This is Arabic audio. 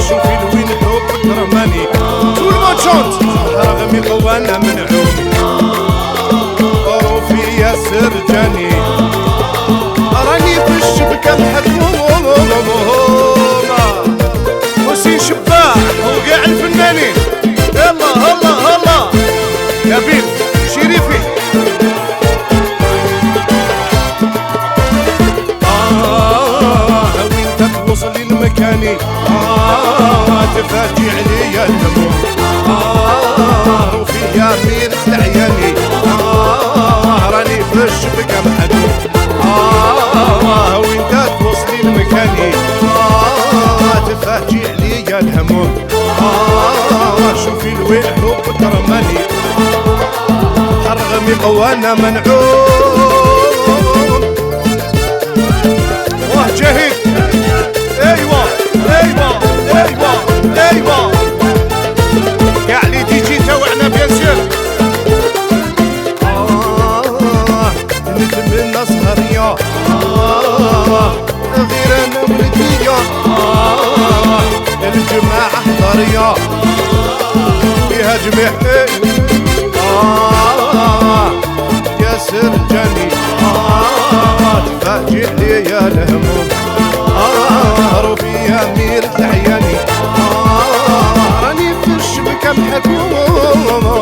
شوفي لوين حبك رماني تو المون شونت رغم قوانا منعوم روفي يا سرجاني راني في الشبكة محكومة وسين شباح وقاع الفنانين يلا هلا هلا يا بيل شريفي وين توصلي لمكاني تفاجئ عليا الهموم روفي يا ميرة العياني راني في الشبكة محكوم وين توصلي لمكاني تفاجئ عليا الهموم شوفي لوين حبك رماني حرغمي قوانا منعوم واه جاهد ايوا ايوا ايوا ايوا كاع لي تيجي توعنا بيان سور نتمنى صهرية غير انا ولدية الجماعة حضرية فيها جميع يا سرجاني تفاجئ ليا الهموم روفي يا ميرة العياني راني في الشبكة محكوم